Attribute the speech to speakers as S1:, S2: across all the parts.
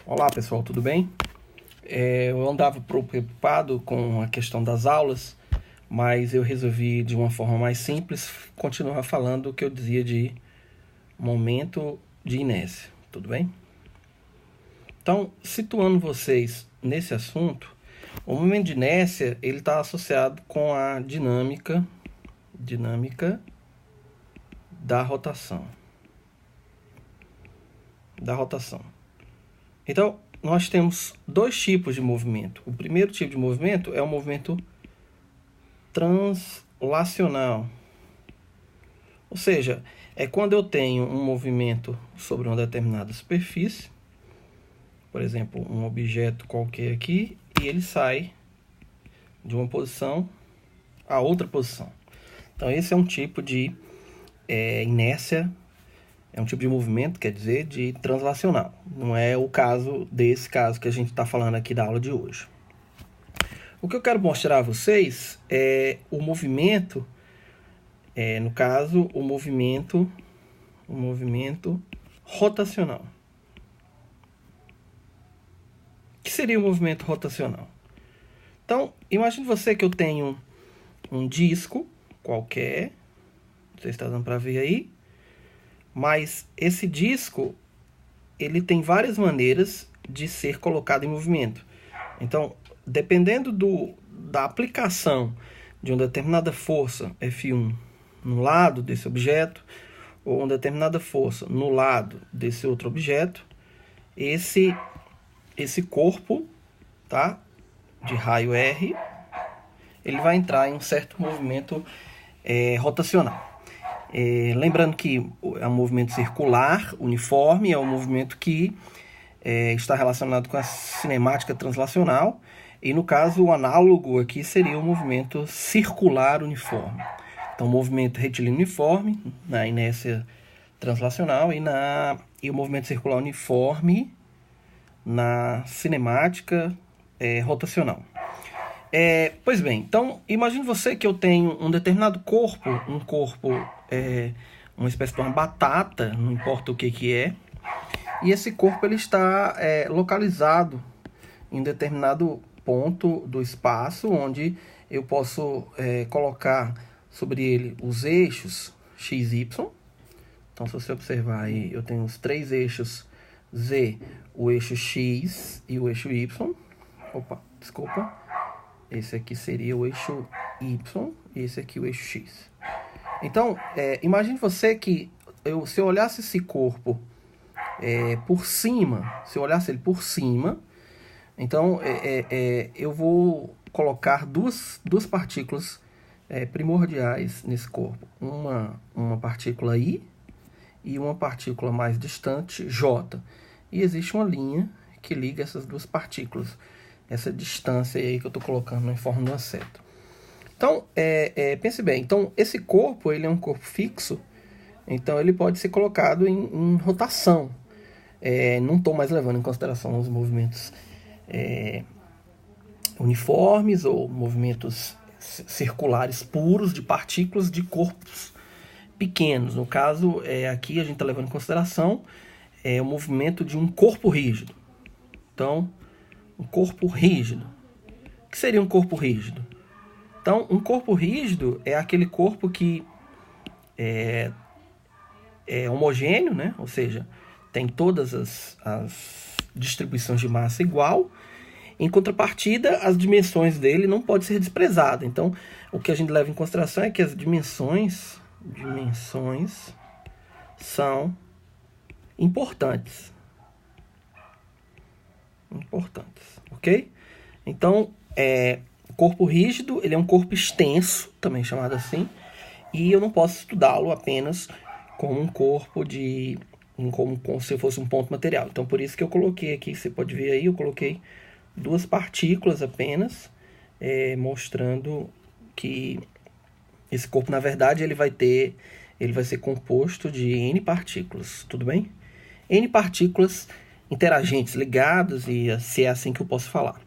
S1: Olá pessoal, tudo bem? Eu andava preocupado com a questão das aulas, mas eu resolvi de uma forma mais simples continuar falando o que eu dizia de momento de inércia, tudo bem? Então, situando vocês nesse assunto, o momento de inércia ele está associado com a dinâmica da rotação. Então, nós temos dois tipos de movimento. O primeiro tipo de movimento é o movimento translacional. Ou seja, é quando eu tenho um movimento sobre uma determinada superfície, por exemplo, um objeto qualquer aqui, e ele sai de uma posição a outra posição. Então, esse é um tipo de inércia, é um tipo de movimento, quer dizer, de translacional. Não é o caso desse caso que a gente está falando aqui da aula de hoje. O que eu quero mostrar a vocês é o movimento, no caso, o movimento rotacional. O que seria o movimento rotacional? Então, imagine você que eu tenho um disco qualquer, você está dando para ver aí, mas esse disco ele tem várias maneiras de ser colocado em movimento. Então, dependendo da aplicação de uma determinada força F1 no lado desse objeto, ou uma determinada força no lado desse outro objeto, esse corpo, tá, de raio R, ele vai entrar em um certo movimento rotacional. Lembrando que é um movimento circular, uniforme, é um movimento que está relacionado com a cinemática translacional, e no caso o análogo aqui seria o movimento circular uniforme. Então, movimento retilíneo uniforme na inércia translacional e o movimento circular uniforme na cinemática rotacional. Pois bem, então imagine você que eu tenho um determinado corpo, uma espécie de uma batata, não importa o que é, e esse corpo ele está localizado em um determinado ponto do espaço, onde eu posso colocar sobre ele os eixos x, y. Então, se você observar aí, eu tenho os três eixos Z, o eixo X e o eixo Y. Esse aqui seria o eixo Y e esse aqui o eixo X. Então, imagine você que se eu olhasse esse corpo por cima, se eu olhasse ele por cima, então eu vou colocar duas partículas primordiais nesse corpo. Uma partícula I e uma partícula mais distante, J. E existe uma linha que liga essas duas partículas, essa distância aí que eu estou colocando em forma de uma seta. Então, pense bem, então esse corpo ele é um corpo fixo, então ele pode ser colocado em rotação. Não estou mais levando em consideração os movimentos uniformes ou movimentos circulares puros de partículas de corpos pequenos. No caso, aqui a gente está levando em consideração o movimento de um corpo rígido. Então, um corpo rígido. O que seria um corpo rígido? Então, um corpo rígido é aquele corpo que é homogêneo, né? Ou seja, tem todas as distribuições de massa igual. Em contrapartida, as dimensões dele não podem ser desprezadas. Então, o que a gente leva em consideração é que as dimensões são importantes, ok? Então, o corpo rígido ele é um corpo extenso, também chamado assim, e eu não posso estudá-lo apenas como um corpo como se fosse um ponto material. Então, por isso que eu coloquei aqui, você pode ver aí, eu coloquei duas partículas apenas, mostrando que esse corpo, na verdade, ele vai ser composto de N partículas, tudo bem? N partículas interagentes, ligadas, e se é assim que eu posso falar.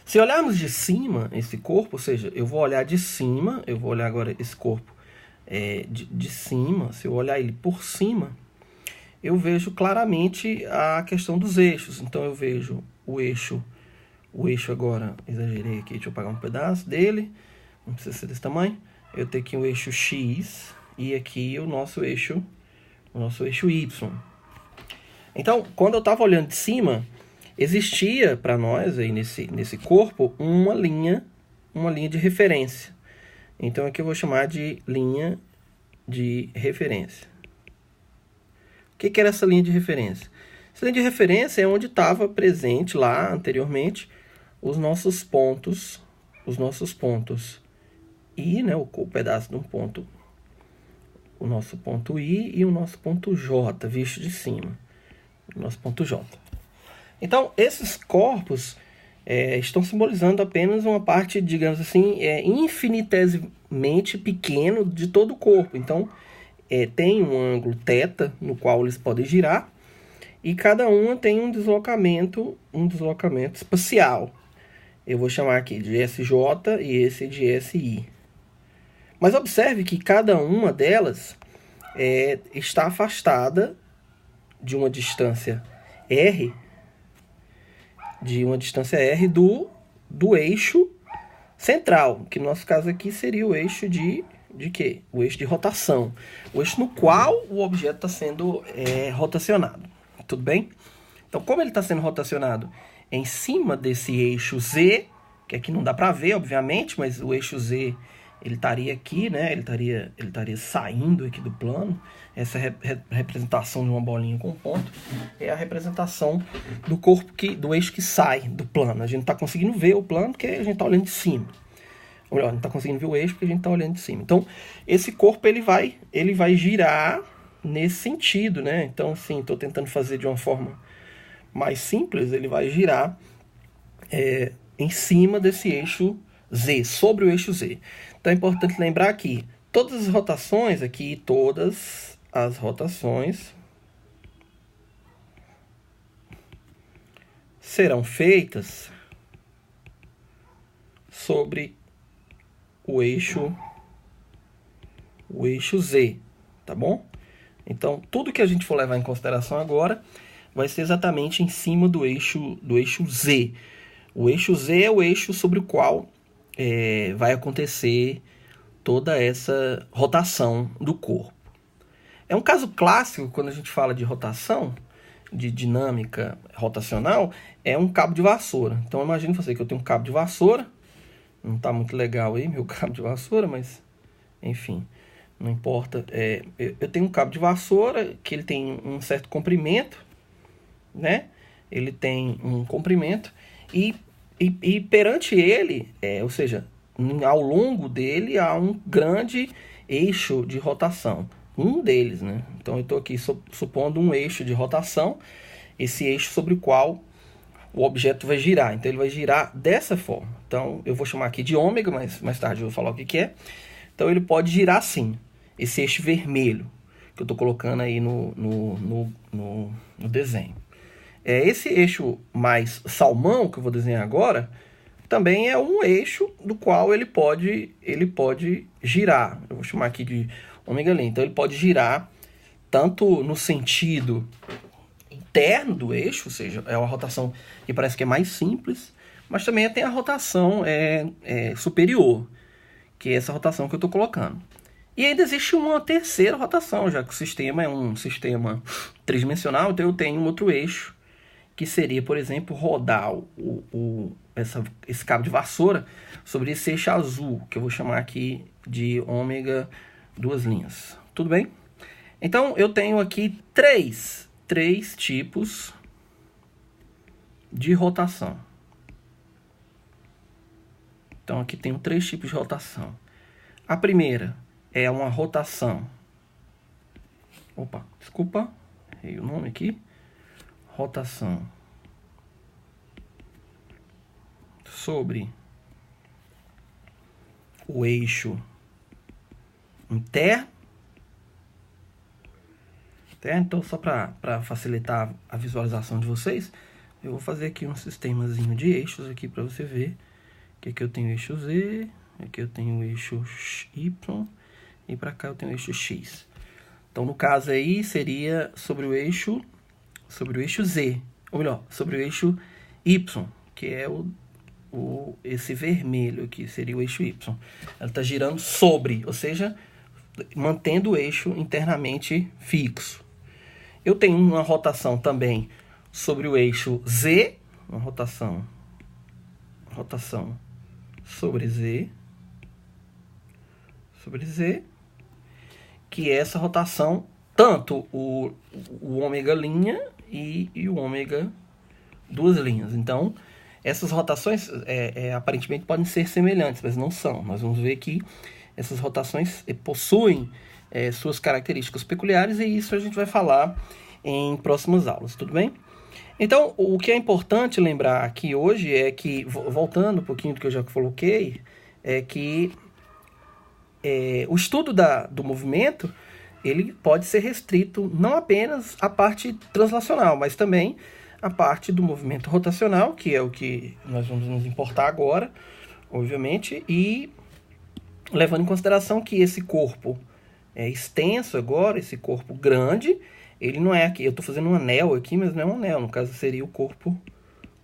S1: Se olharmos de cima esse corpo, ou seja, eu vou olhar de cima, eu vou olhar agora esse corpo de cima, se eu olhar ele por cima, eu vejo claramente a questão dos eixos. Então eu vejo o eixo agora, exagerei aqui, deixa eu apagar um pedaço dele, não precisa ser desse tamanho. Eu tenho aqui o eixo X e aqui o nosso eixo Y. Então, quando eu estava olhando de cima, existia para nós aí nesse corpo uma linha de referência. Então aqui eu vou chamar de linha de referência. O que era essa linha de referência? Essa linha de referência é onde estava presente lá anteriormente os nossos pontos I, né, o pedaço de um ponto, o nosso ponto I e o nosso ponto J, visto de cima, o nosso ponto J. Então, esses corpos estão simbolizando apenas uma parte, digamos assim, infinitesimamente pequeno de todo o corpo. Então, tem um ângulo θ no qual eles podem girar e cada uma tem um deslocamento espacial. Eu vou chamar aqui de SJ e esse de SI. Mas observe que cada uma delas está afastada de uma distância R, do eixo central, que no nosso caso aqui seria o eixo de quê? O eixo de rotação. O eixo no qual o objeto está sendo rotacionado. Tudo bem? Então, como ele está sendo rotacionado em cima desse eixo Z, que aqui não dá para ver, obviamente, mas o eixo Z ele estaria aqui, né? Ele estaria saindo aqui do plano. Essa representação de uma bolinha com ponto é a representação do corpo do eixo que sai do plano. A gente não está conseguindo ver o plano porque a gente está olhando de cima. Ou melhor, não está conseguindo ver o eixo porque a gente está olhando de cima. Então, esse corpo ele vai girar nesse sentido, né? Então, assim, estou tentando fazer de uma forma mais simples. Ele vai girar em cima desse eixo Z, sobre o eixo Z. Então é importante lembrar que todas as rotações serão feitas sobre o eixo Z, tá bom? Então tudo que a gente for levar em consideração agora vai ser exatamente em cima do eixo Z. O eixo Z é o eixo sobre o qual vai acontecer toda essa rotação do corpo. É um caso clássico quando a gente fala de rotação, de dinâmica rotacional, é um cabo de vassoura. Então imagine você que eu tenho um cabo de vassoura, não está muito legal aí meu cabo de vassoura, mas enfim, não importa. Eu tenho um cabo de vassoura que ele tem um certo comprimento, né? Ele tem um comprimento e perante ele, ou seja, ao longo dele há um grande eixo de rotação. Um deles, né? Então eu estou aqui supondo um eixo de rotação, esse eixo sobre o qual o objeto vai girar. Então ele vai girar dessa forma. Então eu vou chamar aqui de ômega, mas mais tarde eu vou falar o que é. Então ele pode girar assim, esse eixo vermelho que eu estou colocando aí no desenho. Esse eixo mais salmão que eu vou desenhar agora também é um eixo do qual ele pode girar. Eu vou chamar aqui de ômega L. Então ele pode girar tanto no sentido interno do eixo, ou seja, é uma rotação que parece que é mais simples, mas também tem a rotação superior, que é essa rotação que eu estou colocando. E ainda existe uma terceira rotação, já que o sistema é um sistema tridimensional, então eu tenho um outro eixo, que seria, por exemplo, rodar esse cabo de vassoura sobre esse eixo azul, que eu vou chamar aqui de ômega duas linhas. Tudo bem? Então, eu tenho aqui três tipos de rotação. Então, aqui tenho 3 tipos de rotação. A primeira é uma rotação... Opa, desculpa, errei o nome aqui. Rotação sobre o eixo interno. Então, só para facilitar a visualização de vocês, eu vou fazer aqui um sistemazinho de eixos aqui para você ver que aqui eu tenho o eixo Z, aqui eu tenho o eixo Y e para cá eu tenho o eixo X. Então, no caso aí, seria sobre o eixo Z, ou melhor, sobre o eixo Y, que é esse vermelho aqui, seria o eixo Y. Ela está girando sobre, ou seja, mantendo o eixo internamente fixo. Eu tenho uma rotação também sobre o eixo Z, uma rotação sobre Z, que é essa rotação, tanto o ômega linha e o ômega duas linhas. Então, essas rotações aparentemente podem ser semelhantes, mas não são. Nós vamos ver que essas rotações possuem suas características peculiares, e isso a gente vai falar em próximas aulas, tudo bem? Então, o que é importante lembrar aqui hoje é que, voltando um pouquinho do que eu já coloquei, é que o estudo do movimento, ele pode ser restrito não apenas à parte translacional, mas também à parte do movimento rotacional, que é o que nós vamos nos importar agora, obviamente, e levando em consideração que esse corpo é extenso agora, esse corpo grande, ele não é aqui, eu estou fazendo um anel aqui, mas não é um anel, no caso seria o corpo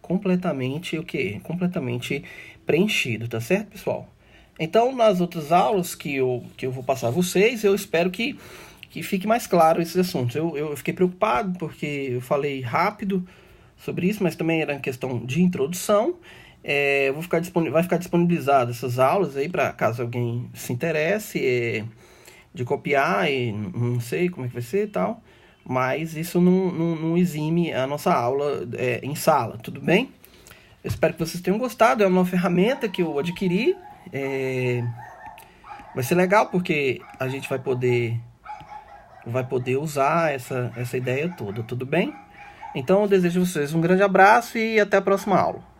S1: completamente, completamente preenchido, tá certo, pessoal? Então, nas outras aulas que eu vou passar a vocês, eu espero que fique mais claro esses assuntos. Eu fiquei preocupado porque eu falei rápido sobre isso, mas também era questão de introdução. Vai ficar disponibilizado essas aulas aí para caso alguém se interesse de copiar, e não sei como é que vai ser e tal, mas isso não exime a nossa aula em sala, tudo bem? Eu espero que vocês tenham gostado, é uma ferramenta que eu adquiri, vai ser legal porque a gente vai poder usar essa ideia toda, tudo bem? Então eu desejo a vocês um grande abraço e até a próxima aula.